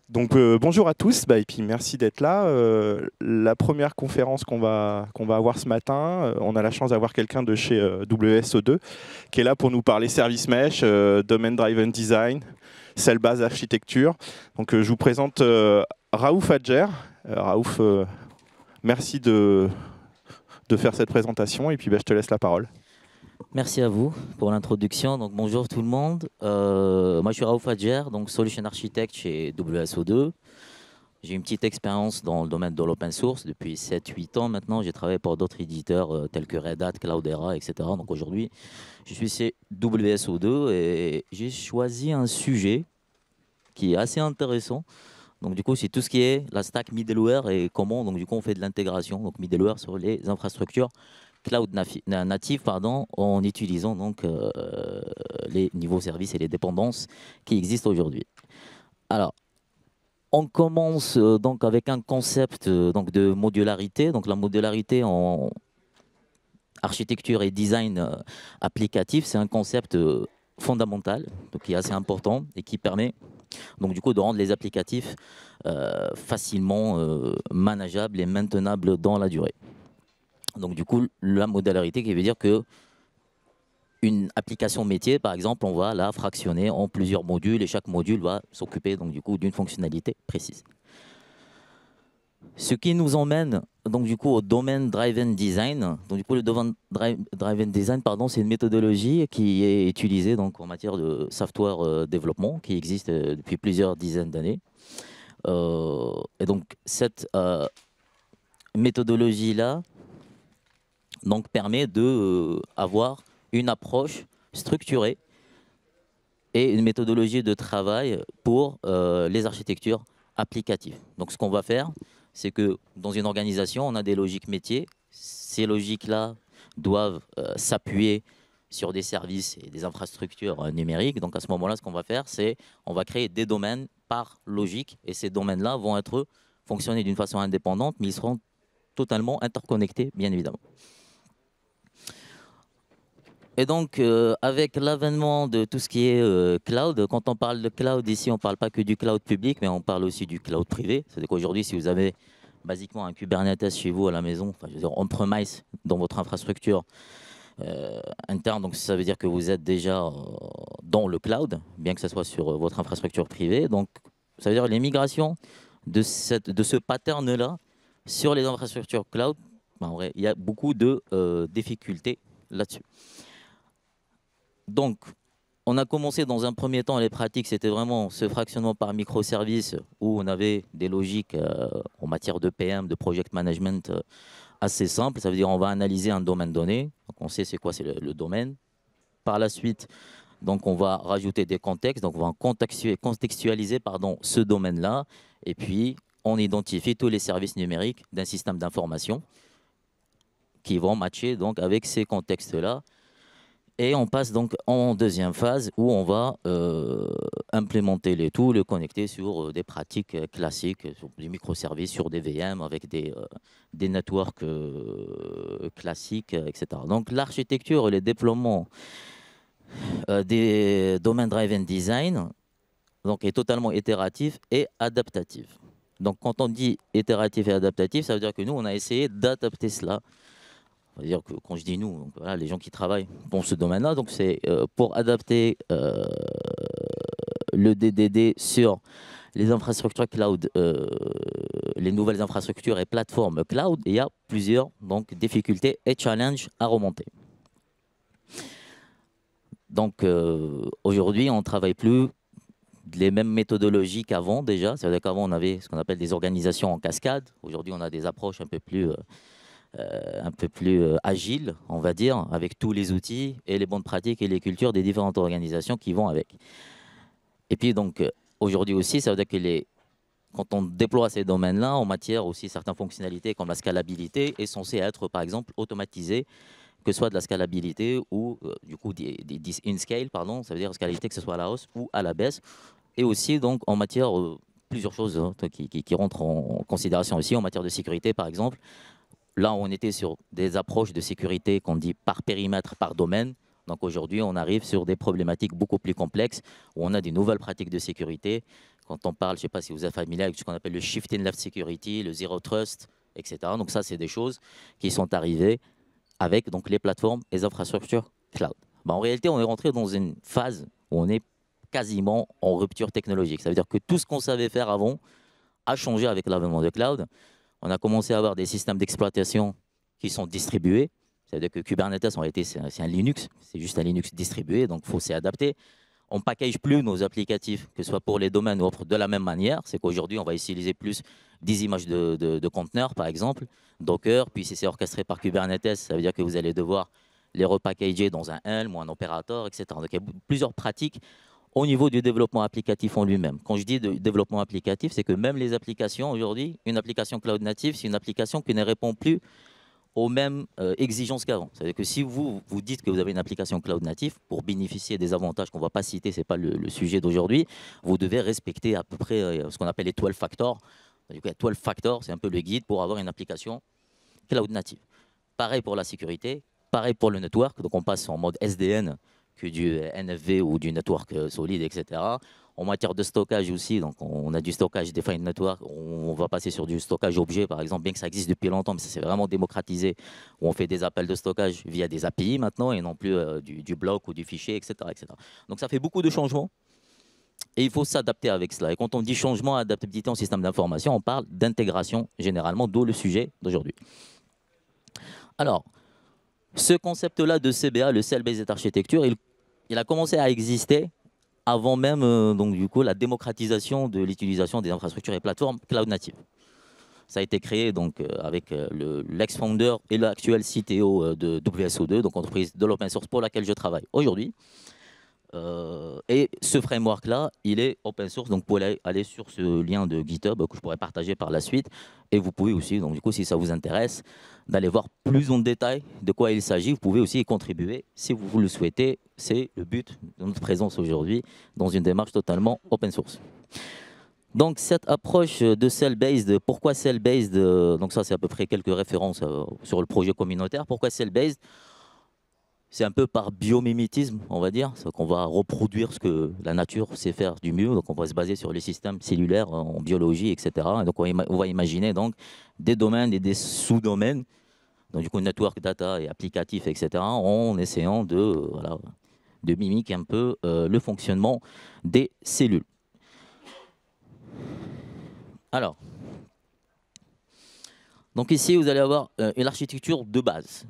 Donc bonjour à tous, et puis merci d'être là. La première conférence qu'on va avoir ce matin, on a la chance d'avoir quelqu'un de chez WSO2 qui est là pour nous parler service mesh, domain driven design, cell base architecture. Donc je vous présente Raouf Adjer. Raouf, merci de faire cette présentation et puis je te laisse la parole. Merci à vous pour l'introduction. Donc, bonjour tout le monde. Moi, je suis Raouf Adjer, donc Solution Architect chez WSO2. J'ai une petite expérience dans le domaine de l'open source depuis 7-8 ans maintenant. J'ai travaillé pour d'autres éditeurs tels que Red Hat, Cloudera, etc. Donc aujourd'hui, je suis chez WSO2 et j'ai choisi un sujet qui est assez intéressant. Donc du coup, c'est tout ce qui est la stack middleware et comment donc, du coup, on fait de l'intégration, donc middleware sur les infrastructures cloud native en utilisant donc, les niveaux services et les dépendances qui existent aujourd'hui. Alors, on commence donc avec un concept donc de modularité. Donc la modularité en architecture et design applicatif, c'est un concept fondamental, donc qui est assez important et qui permet donc du coup de rendre les applicatifs facilement manageables et maintenables dans la durée. Donc du coup, la modularité qui veut dire que une application métier, par exemple, on va la fractionner en plusieurs modules et chaque module va s'occuper donc du coup d'une fonctionnalité précise. Ce qui nous emmène donc du coup au domain driven design. Donc du coup le domain driven design, pardon, c'est une méthodologie qui est utilisée donc en matière de software développement qui existe depuis plusieurs dizaines d'années. Et donc cette méthodologie là donc permet de avoir une approche structurée et une méthodologie de travail pour les architectures applicatives. Donc ce qu'on va faire, c'est que dans une organisation, on a des logiques métiers. Ces logiques-là doivent s'appuyer sur des services et des infrastructures numériques. Donc à ce moment-là, ce qu'on va faire, c'est on va créer des domaines par logique et ces domaines-là vont être fonctionner d'une façon indépendante, mais ils seront totalement interconnectés, bien évidemment. Et donc, avec l'avènement de tout ce qui est cloud, quand on parle de cloud ici, on ne parle pas que du cloud public, mais on parle aussi du cloud privé. C'est-à-dire qu'aujourd'hui, si vous avez basiquement un Kubernetes chez vous à la maison, enfin, je veux dire on-premise dans votre infrastructure interne, donc ça veut dire que vous êtes déjà dans le cloud, bien que ce soit sur votre infrastructure privée. Donc, ça veut dire les migrations de ce pattern-là sur les infrastructures cloud, ben, en vrai, il y a beaucoup de difficultés là-dessus. Donc, on a commencé dans un premier temps, les pratiques, c'était vraiment ce fractionnement par microservices où on avait des logiques en matière de PM, de project management assez simples. Ça veut dire on va analyser un domaine donné, donc on sait c'est quoi c'est le domaine. Par la suite, donc on va rajouter des contextes, donc on va contextualiser ce domaine-là, et puis on identifie tous les services numériques d'un système d'information qui vont matcher donc avec ces contextes-là. Et on passe donc en deuxième phase où on va implémenter le connecter sur des pratiques classiques, sur des microservices, sur des VM avec des networks classiques, etc. Donc l'architecture et le déploiement des domaines driven design donc, est totalement itératif et adaptatif. Donc quand on dit itératif et adaptatif, ça veut dire que nous, on a essayé d'adapter cela. C'est-à-dire que quand je dis nous, donc voilà, les gens qui travaillent dans ce domaine-là, donc c'est pour adapter le DDD sur les infrastructures cloud, les nouvelles infrastructures et plateformes cloud, il y a plusieurs donc, difficultés et challenges à remonter. Donc aujourd'hui, on ne travaille plus les mêmes méthodologies qu'avant déjà. C'est-à-dire qu'avant, on avait ce qu'on appelle des organisations en cascade. Aujourd'hui, on a des approches un peu plus agile, on va dire, avec tous les outils et les bonnes pratiques et les cultures des différentes organisations qui vont avec. Et puis donc, aujourd'hui aussi, ça veut dire que quand on déploie ces domaines-là, en matière aussi certaines fonctionnalités comme la scalabilité est censée être, par exemple, automatisée, que ce soit de la scalabilité ou du coup in scale, pardon, ça veut dire scalabilité que ce soit à la hausse ou à la baisse. Et aussi donc en matière, plusieurs choses hein, qui rentrent en considération aussi, en matière de sécurité, par exemple. Là, on était sur des approches de sécurité qu'on dit par périmètre, par domaine. Donc aujourd'hui, on arrive sur des problématiques beaucoup plus complexes où on a des nouvelles pratiques de sécurité Quand on parle, je ne sais pas si vous êtes familier avec ce qu'on appelle le Shift in Left Security, le Zero Trust, etc. Donc ça, c'est des choses qui sont arrivées avec donc, les plateformes et les infrastructures cloud. En réalité, on est rentré dans une phase où on est quasiment en rupture technologique. Ça veut dire que tout ce qu'on savait faire avant a changé avec l'avènement de cloud. On a commencé à avoir des systèmes d'exploitation qui sont distribués. C'est-à-dire que Kubernetes, en réalité, c'est un Linux. C'est juste un Linux distribué, donc il faut s'y adapter. On ne package plus nos applicatifs, que ce soit pour les domaines ou autres, de la même manière. C'est qu'aujourd'hui, on va utiliser plus des images de conteneurs, par exemple, Docker, puis si c'est orchestré par Kubernetes, ça veut dire que vous allez devoir les repackager dans un Helm ou un opérateur, etc. Donc, il y a plusieurs pratiques au niveau du développement applicatif en lui-même. Quand je dis de développement applicatif, c'est que même les applications, aujourd'hui, une application cloud native, c'est une application qui ne répond plus aux mêmes exigences qu'avant. C'est-à-dire que si vous dites que vous avez une application cloud native, pour bénéficier des avantages qu'on ne va pas citer, ce n'est pas le sujet d'aujourd'hui, vous devez respecter à peu près ce qu'on appelle les 12 factors. Du coup, 12 factors, c'est un peu le guide pour avoir une application cloud native. Pareil pour la sécurité, pareil pour le network. Donc on passe en mode SDN que du NFV ou du network solide, etc. En matière de stockage aussi, donc on a du stockage defined network, on va passer sur du stockage objet, par exemple, bien que ça existe depuis longtemps, mais ça s'est vraiment démocratisé, où on fait des appels de stockage via des API maintenant, et non plus du bloc ou du fichier, etc., etc. Donc ça fait beaucoup de changements, et il faut s'adapter avec cela. Et quand on dit changement, adaptabilité en système d'information, on parle d'intégration généralement, d'où le sujet d'aujourd'hui. Alors, ce concept-là de CBA, le Cell-Based Architecture, il a commencé à exister avant même donc, du coup, la démocratisation de l'utilisation des infrastructures et plateformes cloud native. Ça a été créé donc, avec l'ex-founder et l'actuel CTO de WSO2, donc entreprise de l'open source pour laquelle je travaille aujourd'hui. Et ce framework-là, il est open source, donc vous pouvez aller sur ce lien de GitHub que je pourrais partager par la suite. Et vous pouvez aussi, donc du coup, si ça vous intéresse, d'aller voir plus en détail de quoi il s'agit. Vous pouvez aussi y contribuer si vous le souhaitez. C'est le but de notre présence aujourd'hui dans une démarche totalement open source. Donc cette approche de cell-based, pourquoi cell-based? Donc ça, c'est à peu près quelques références sur le projet communautaire. Pourquoi cell-based? C'est un peu par biomimétisme, on va dire. C'est qu'on va reproduire ce que la nature sait faire du mieux. Donc, on va se baser sur les systèmes cellulaires en biologie, etc. Et donc, on va imaginer donc, des domaines et des sous-domaines. Donc, du coup, network, data et applicatif, etc. En essayant voilà, de mimiquer un peu le fonctionnement des cellules. Alors, donc ici, vous allez avoir une architecture de base.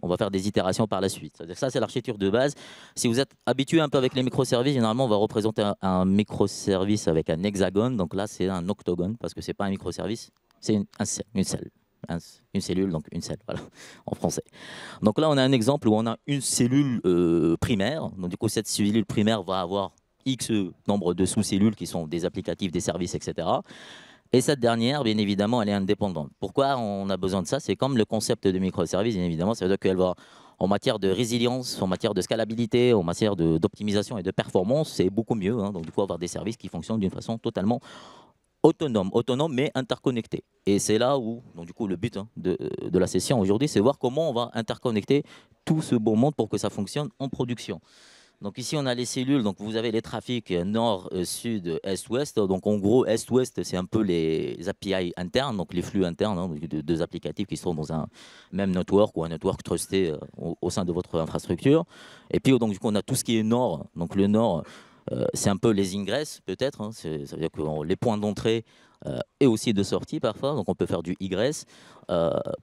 On va faire des itérations par la suite. Ça, c'est l'architecture de base. Si vous êtes habitué un peu avec les microservices, généralement, on va représenter un microservice avec un hexagone. Donc là, c'est un octogone parce que ce n'est pas un microservice, c'est une cellule, donc une cellule, voilà, en français. Donc là, on a un exemple où on a une cellule primaire. Donc du coup, cette cellule primaire va avoir X nombre de sous-cellules qui sont des applicatifs, des services, etc. Et cette dernière, bien évidemment, elle est indépendante. Pourquoi on a besoin de ça? C'est comme le concept de microservice, bien évidemment. Ça veut dire qu'elle va, en matière de résilience, en matière de scalabilité, en matière d'optimisation et de performance, c'est beaucoup mieux. Hein. Donc, du coup, avoir des services qui fonctionnent d'une façon totalement autonome mais interconnecté. Et c'est là où, donc, du coup, le but de la session aujourd'hui, c'est voir comment on va interconnecter tout ce beau monde pour que ça fonctionne en production. Donc ici, on a les cellules. Donc vous avez les trafics nord, sud, est, ouest. Donc en gros, est, ouest, c'est un peu les API internes, donc les flux internes hein, de deux applicatifs qui sont dans un même network ou un network trusté au sein de votre infrastructure. Et puis donc du coup, on a tout ce qui est nord. Donc le nord, c'est un peu les ingresses peut-être. Hein, ça veut dire que les points d'entrée et aussi de sortie parfois. Donc on peut faire du egress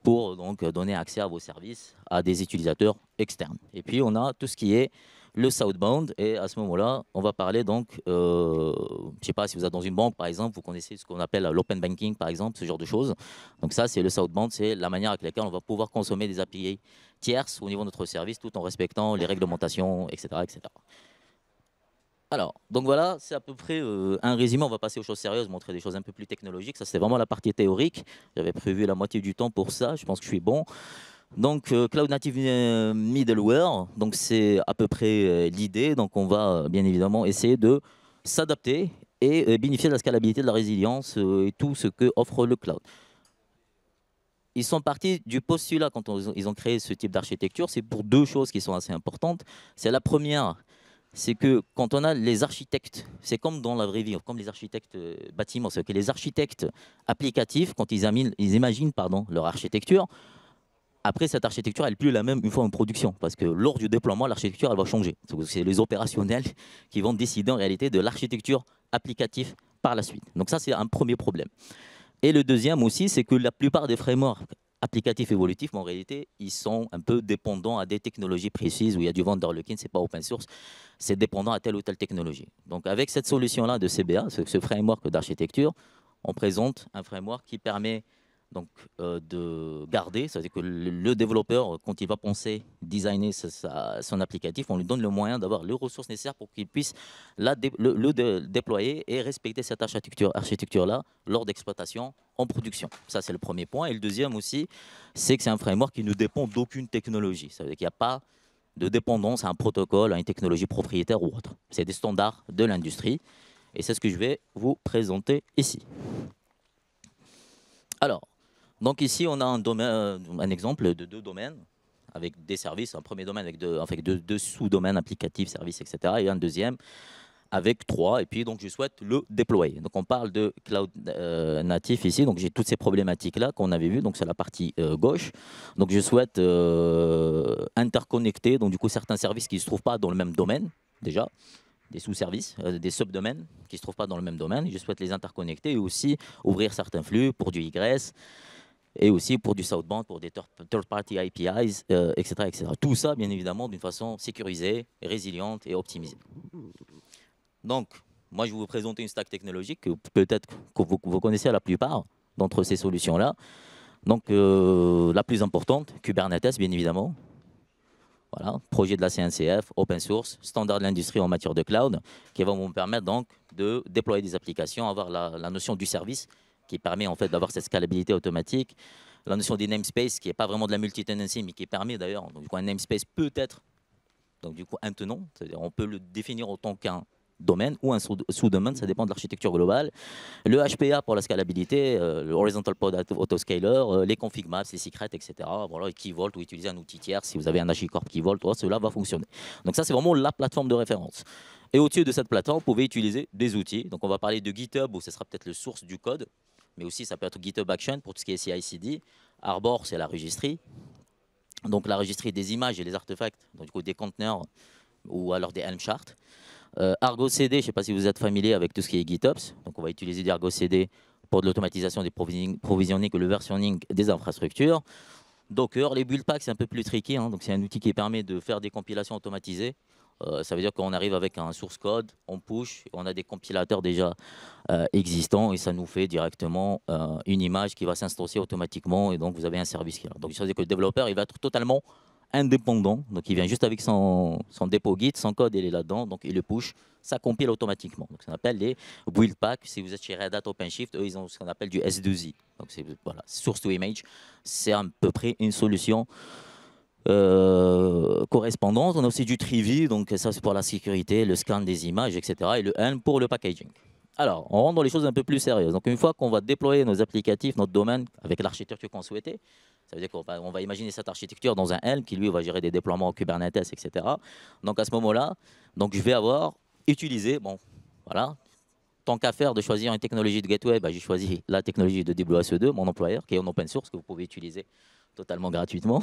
pour donc donner accès à vos services à des utilisateurs externes. Et puis on a tout ce qui est le southbound, et à ce moment-là, on va parler donc, je ne sais pas si vous êtes dans une banque par exemple, vous connaissez ce qu'on appelle l'open banking par exemple, ce genre de choses. Donc ça, c'est le southbound, c'est la manière avec laquelle on va pouvoir consommer des API tierces au niveau de notre service, tout en respectant les réglementations, etc., etc. Alors, donc voilà, c'est à peu près un résumé. On va passer aux choses sérieuses, montrer des choses un peu plus technologiques. Ça, c'est vraiment la partie théorique. J'avais prévu la moitié du temps pour ça. Je pense que je suis bon. Donc, Cloud Native Middleware, donc c'est à peu près l'idée. Donc, on va bien évidemment essayer de s'adapter et bénéficier de la scalabilité, de la résilience et tout ce que offre le cloud. Ils sont partis du postulat quand ils ont créé ce type d'architecture. C'est pour deux choses qui sont assez importantes. C'est la première, c'est que quand on a les architectes, c'est comme dans la vraie vie, comme les architectes bâtiments, c'est que les architectes applicatifs, quand ils imaginent pardon, leur architecture, après cette architecture, elle n'est plus la même une fois en production, parce que lors du déploiement, l'architecture, elle va changer. C'est les opérationnels qui vont décider en réalité de l'architecture applicative par la suite. Donc ça, c'est un premier problème. Et le deuxième aussi, c'est que la plupart des frameworks applicatifs évolutifs, en réalité, ils sont un peu dépendants à des technologies précises où il y a du vendor lock-in, ce n'est pas open source, c'est dépendant à telle ou telle technologie. Donc avec cette solution-là de CBA, ce framework d'architecture, on présente un framework qui permet donc, de garder, c'est-à-dire que le développeur, quand il va penser, designer son applicatif, on lui donne le moyen d'avoir les ressources nécessaires pour qu'il puisse le déployer et respecter cette architecture-là lors d'exploitation en production. Ça, c'est le premier point. Et le deuxième aussi, c'est que c'est un framework qui ne dépend d'aucune technologie. Ça veut dire qu'il n'y a pas de dépendance à un protocole, à une technologie propriétaire ou autre. C'est des standards de l'industrie. Et c'est ce que je vais vous présenter ici. Alors, donc ici, on a un exemple de deux domaines avec des services. Un premier domaine avec deux sous-domaines applicatifs, services, etc. Et un deuxième avec trois. Et puis, donc, je souhaite le déployer. Donc, on parle de cloud natif ici. Donc, j'ai toutes ces problématiques-là qu'on avait vues. Donc, c'est la partie gauche. Donc, je souhaite interconnecter, donc, du coup, certains services qui ne se trouvent pas dans le même domaine, déjà des sous-services, des subdomaines qui ne se trouvent pas dans le même domaine. Je souhaite les interconnecter et aussi ouvrir certains flux pour du egress et aussi pour du southbound, pour des third-party APIs, etc., etc. Tout ça, bien évidemment, d'une façon sécurisée, résiliente et optimisée. Donc, moi, je vais vous présenter une stack technologique que peut-être que vous connaissez la plupart d'entre ces solutions-là. Donc, la plus importante, Kubernetes, bien évidemment. Voilà, projet de la CNCF, open source, standard de l'industrie en matière de cloud, qui va vous permettre donc de déployer des applications, avoir la notion du service, qui permet en fait d'avoir cette scalabilité automatique, la notion des namespaces, qui n'est pas vraiment de la multi-tenancy, mais qui permet d'ailleurs, donc du coup un namespace peut être, donc du coup un tenant, c'est-à-dire on peut le définir autant qu'un domaine ou un sous-domaine, ça dépend de l'architecture globale. Le HPA pour la scalabilité, le Horizontal Pod Autoscaler, les config maps, les secrets, etc. Voilà, Key Vault ou utiliser un outil tiers si vous avez un HashiCorp Key Vault, cela va fonctionner. Donc ça, c'est vraiment la plateforme de référence. Et au-dessus de cette plateforme, vous pouvez utiliser des outils. Donc on va parler de GitHub, où ce sera peut-être le source du code, mais aussi ça peut être GitHub Action pour tout ce qui est CI/CD. Arbor, c'est la registry. Donc la registry des images et les artefacts, donc du coup des conteneurs ou alors des Helm charts. Argo CD, je ne sais pas si vous êtes familier avec tout ce qui est GitOps. Donc on va utiliser du Argo CD pour de l'automatisation des provisioning et le versionning des infrastructures. Docker, les build packs, c'est un peu plus tricky. Hein, donc c'est un outil qui permet de faire des compilations automatisées. Ça veut dire qu'on arrive avec un source code, on push, on a des compilateurs déjà existants et ça nous fait directement une image qui va s'instancier automatiquement et donc vous avez un service qui est là. Donc ça veut dire que le développeur il va être totalement indépendant, donc il vient juste avec son dépôt Git, son code il est là-dedans, donc il le push, ça compile automatiquement. Donc ça s'appelle les build packs. Si vous êtes chez Red Hat OpenShift, eux ils ont ce qu'on appelle du S2I. Donc c'est voilà, source to image, c'est à peu près une solution correspondante. On a aussi du Trivy, donc ça c'est pour la sécurité, le scan des images, etc. Et le Helm pour le packaging. Alors, on rentre dans les choses un peu plus sérieuses. Donc une fois qu'on va déployer nos applicatifs, notre domaine, avec l'architecture qu'on souhaitait, ça veut dire qu'on va imaginer cette architecture dans un Helm qui lui va gérer des déploiements en Kubernetes, etc. Donc à ce moment-là, donc je vais avoir utilisé, bon, voilà, tant qu'à faire de choisir une technologie de gateway, bah, j'ai choisi la technologie de WSO2, mon employeur, qui est en open source, que vous pouvez utiliser totalement gratuitement.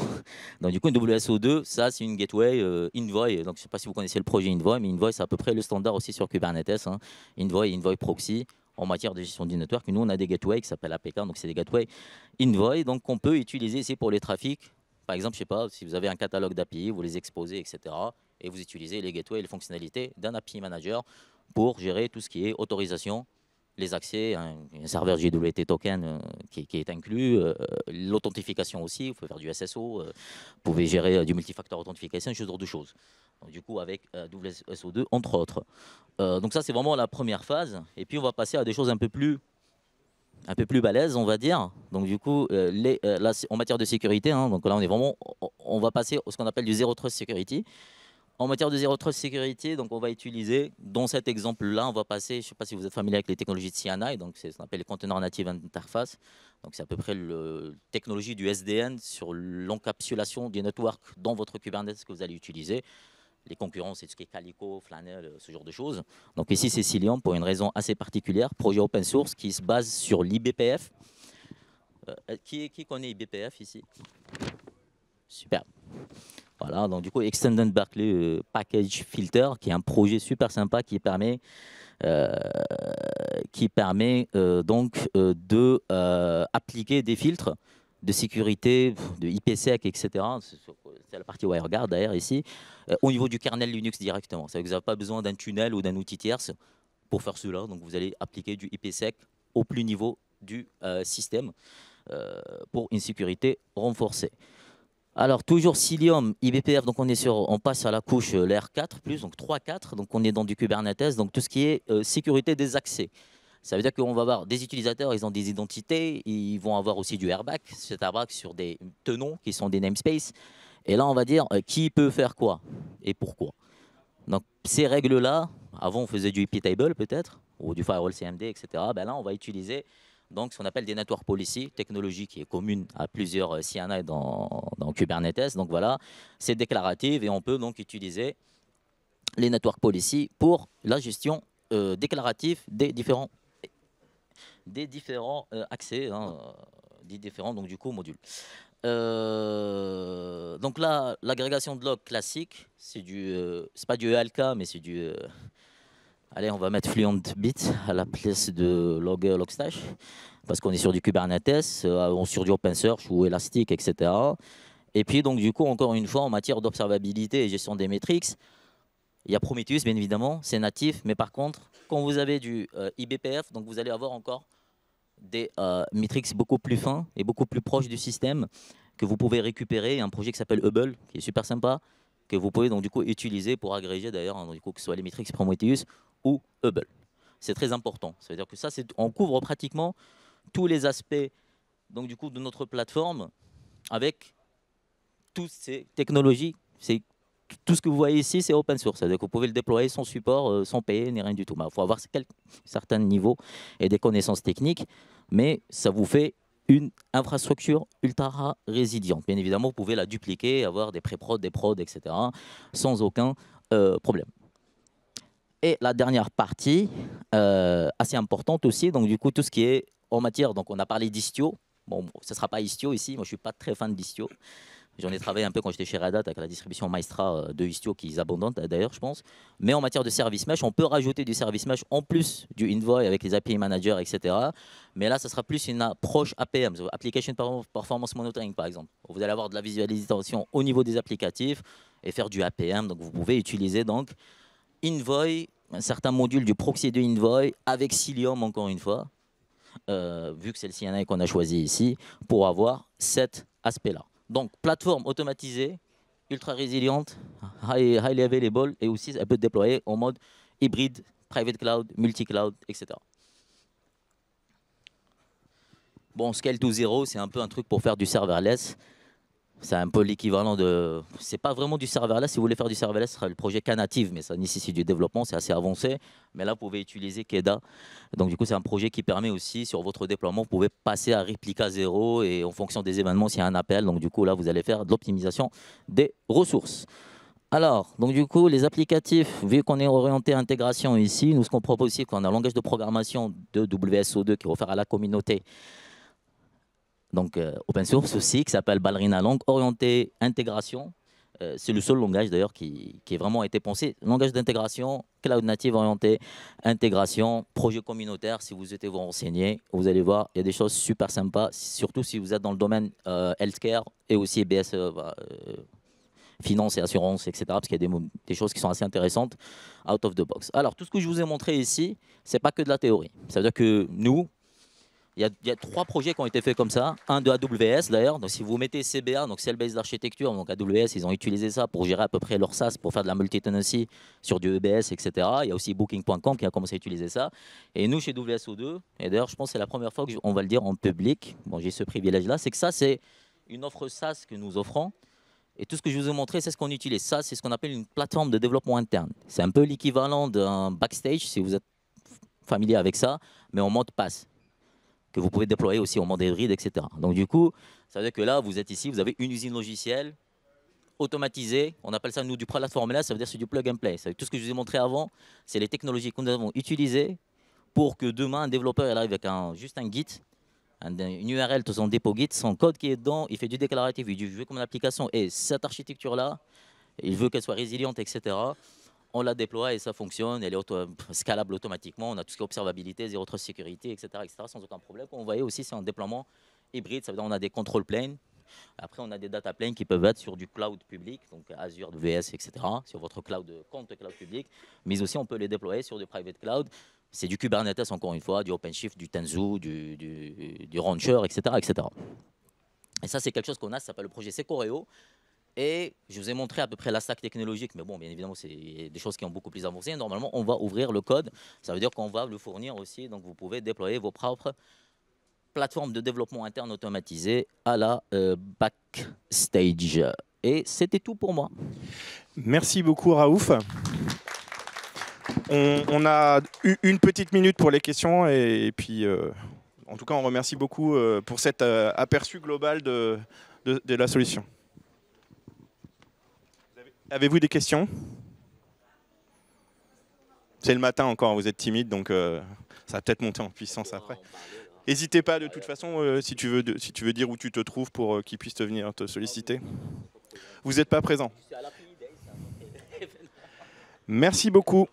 Donc du coup, une WSO2, ça c'est une gateway Envoy. Donc je ne sais pas si vous connaissez le projet Envoy, mais Envoy c'est à peu près le standard aussi sur Kubernetes. Hein. Envoy Proxy en matière de gestion du network. Nous on a des gateways qui s'appellent APK, donc c'est des gateways Envoy, donc qu'on peut utiliser ici pour les trafics. Par exemple, je ne sais pas, si vous avez un catalogue d'API, vous les exposez, etc. Et vous utilisez les gateways et les fonctionnalités d'un API manager pour gérer tout ce qui est autorisation, les accès, un serveur JWT token qui est inclus, l'authentification aussi, vous pouvez faire du SSO, vous pouvez gérer du multifactor authentification, ce genre de choses. Donc, du coup, avec WSO2, entre autres. Donc ça, c'est vraiment la première phase. Et puis, on va passer à des choses un peu plus balèzes, on va dire. Donc, du coup, là, en matière de sécurité, hein, donc là, on va passer à ce qu'on appelle du Zero Trust Security. En matière de Zero Trust Security, donc on va utiliser, dans cet exemple-là, on va passer, je ne sais pas si vous êtes familier avec les technologies de CNI, donc c'est ce qu'on appelle les Container Native Interface. Donc c'est à peu près la technologie du SDN sur l'encapsulation du network dans votre Kubernetes que vous allez utiliser. Les concurrents, c'est ce qui est Calico, Flannel, ce genre de choses. Donc ici, c'est Cilium pour une raison assez particulière. Projet open source qui se base sur l'IBPF. Qui connaît IBPF ici? Super. Voilà, donc du coup, Extended Berkeley Package Filter, qui est un projet super sympa qui permet donc de appliquer des filtres de sécurité, de IPsec, etc. C'est la partie WireGuard d'ailleurs ici, au niveau du kernel Linux directement. Ça, vous n'avez pas besoin d'un tunnel ou d'un outil tierce pour faire cela. Donc vous allez appliquer du IPsec au plus niveau du système pour une sécurité renforcée. Alors toujours Cilium, IBPF, donc on passe à la couche layer 4+, donc 3-4, donc on est dans du Kubernetes, donc tout ce qui est sécurité des accès. Ça veut dire qu'on va avoir des utilisateurs, ils ont des identités, ils vont avoir aussi du airbag, cet airbag sur des tenons qui sont des namespaces. Et là, on va dire qui peut faire quoi et pourquoi. Donc ces règles-là, avant on faisait du IP table peut-être, ou du firewall CMD, etc. Ben là, on va utiliser donc ce qu'on appelle des network policy, technologie qui est commune à plusieurs CNI dans Kubernetes. Donc voilà, c'est déclaratif et on peut donc utiliser les network policy pour la gestion déclarative des différents accès, des différents donc du coup modules. Donc là, l'agrégation de log classique, c'est pas du ELK, mais c'est du allez, on va mettre FluentBit à la place de Logstash, parce qu'on est sur du Kubernetes, sur du OpenSearch ou Elastic, etc. Et puis, donc, du coup, encore une fois, en matière d'observabilité et gestion des métriques, il y a Prometheus, bien évidemment, c'est natif, mais par contre, quand vous avez du IBPF, donc vous allez avoir encore des métriques beaucoup plus fins et beaucoup plus proches du système que vous pouvez récupérer. Il y a un projet qui s'appelle Hubble, qui est super sympa, que vous pouvez donc du coup utiliser pour agréger d'ailleurs, hein, du coup, que ce soit les métriques Prometheus ou Hubble. C'est très important. Ça veut dire que ça, on couvre pratiquement tous les aspects donc, du coup, de notre plateforme avec toutes ces technologies. Tout ce que vous voyez ici, c'est open source. C'est-à-dire que vous pouvez le déployer sans support, sans payer, ni rien du tout. Il faut avoir certains niveaux et des connaissances techniques, mais ça vous fait une infrastructure ultra résiliente. Bien évidemment, vous pouvez la dupliquer, avoir des pré-prod, des prod, etc., sans aucun problème. Et la dernière partie, assez importante aussi, donc du coup, tout ce qui est en matière, donc on a parlé d'Istio. Bon, ce ne sera pas Istio ici, moi je ne suis pas très fan d'Istio. J'en ai travaillé un peu quand j'étais chez Red Hat avec la distribution Maestra de Istio, qui est abondante d'ailleurs, je pense. Mais en matière de service mesh, on peut rajouter du service mesh en plus du Envoy avec les API managers, etc. Mais là, ça sera plus une approche APM, Application Performance Monitoring par exemple. Vous allez avoir de la visualisation au niveau des applicatifs et faire du APM. Donc vous pouvez utiliser donc Envoy, un certain module du proxy de Envoy avec Cilium encore une fois, vu que c'est le CNI qu'on a choisi ici, pour avoir cet aspect-là. Donc, plateforme automatisée, ultra résiliente, highly available, et aussi elle peut être déployée en mode hybride, private cloud, multi-cloud, etc. Bon, scale to zero, c'est un peu un truc pour faire du serverless. C'est un peu l'équivalent de... C'est pas vraiment du serverless. Si vous voulez faire du serverless, ce sera le projet Knative, mais ça nécessite du développement, c'est assez avancé. Mais là, vous pouvez utiliser Keda. Donc du coup, c'est un projet qui permet aussi, sur votre déploiement, vous pouvez passer à réplica 0 et en fonction des événements, s'il y a un appel. Donc du coup, là, vous allez faire de l'optimisation des ressources. Alors, donc du coup, les applicatifs, vu qu'on est orienté intégration ici, nous, ce qu'on propose aussi, qu'on a un langage de programmation de WSO2 qui est offert à la communauté, donc open source aussi, qui s'appelle Ballerina Lang, orienté intégration. C'est le seul langage d'ailleurs qui a vraiment été pensé. Langage d'intégration, cloud native orienté, intégration, projet communautaire. Si vous souhaitez vous renseigner, vous allez voir, il y a des choses super sympas, surtout si vous êtes dans le domaine healthcare et aussi BS, finance et assurance, etc. Parce qu'il y a des choses qui sont assez intéressantes out of the box. Alors, tout ce que je vous ai montré ici, c'est pas que de la théorie. Ça veut dire que nous, il y a 3 projets qui ont été faits comme ça. Un de AWS d'ailleurs. Donc si vous mettez CBA, donc Cell Based Architecture, donc AWS, ils ont utilisé ça pour gérer à peu près leur SaaS, pour faire de la multi-tenancy sur du EBS, etc. Il y a aussi Booking.com qui a commencé à utiliser ça. Et nous, chez WSO2, et d'ailleurs, je pense que c'est la première fois qu'on va le dire en public, bon, j'ai ce privilège-là, c'est que ça, c'est une offre SaaS que nous offrons. Et tout ce que je vous ai montré, c'est ce qu'on utilise. Ça, c'est ce qu'on appelle une plateforme de développement interne. C'est un peu l'équivalent d'un backstage, si vous êtes familier avec ça, mais en mode pass, que vous pouvez déployer aussi en mode hybride, etc. Donc du coup, ça veut dire que là, vous êtes ici, vous avez une usine logicielle automatisé. On appelle ça, nous, du platformless, ça veut dire c'est du plug and play. Tout ce que je vous ai montré avant, c'est les technologies que nous avons utilisées pour que demain, un développeur il arrive avec juste un Git, une URL de son dépôt Git, son code qui est dedans, il fait du déclaratif, il dit je veux que mon application ait cette architecture-là, il veut qu'elle soit résiliente, etc. On la déploie et ça fonctionne, elle est scalable automatiquement, on a tout ce qui est observabilité, zéro trust sécurité, etc., sans aucun problème. Comme vous voyez aussi, c'est un déploiement hybride, ça veut dire on a des control planes. Après, on a des data planes qui peuvent être sur du cloud public, donc Azure, VS, etc., sur votre compte cloud public, mais aussi on peut les déployer sur du private cloud. C'est du Kubernetes, encore une fois, du OpenShift, du Tanzu, du Rancher, etc., etc. Et ça, c'est quelque chose qu'on a, ça s'appelle le projet Secoreo. Et je vous ai montré à peu près la stack technologique, mais bon, bien évidemment, c'est des choses qui ont beaucoup plus avancé. Normalement, on va ouvrir le code, ça veut dire qu'on va le fournir aussi, donc vous pouvez déployer vos propres plateformes de développement interne automatisées à la Backstage. Et c'était tout pour moi. Merci beaucoup, Raouf. On a eu une petite minute pour les questions et puis, en tout cas, on remercie beaucoup pour cet aperçu global de la solution. Avez-vous des questions? C'est le matin encore, vous êtes timide, donc ça va peut-être monter en puissance après. N'hésitez pas de toute façon, si tu veux dire où tu te trouves pour qu'ils puissent venir te solliciter. Vous n'êtes pas présent. Merci beaucoup.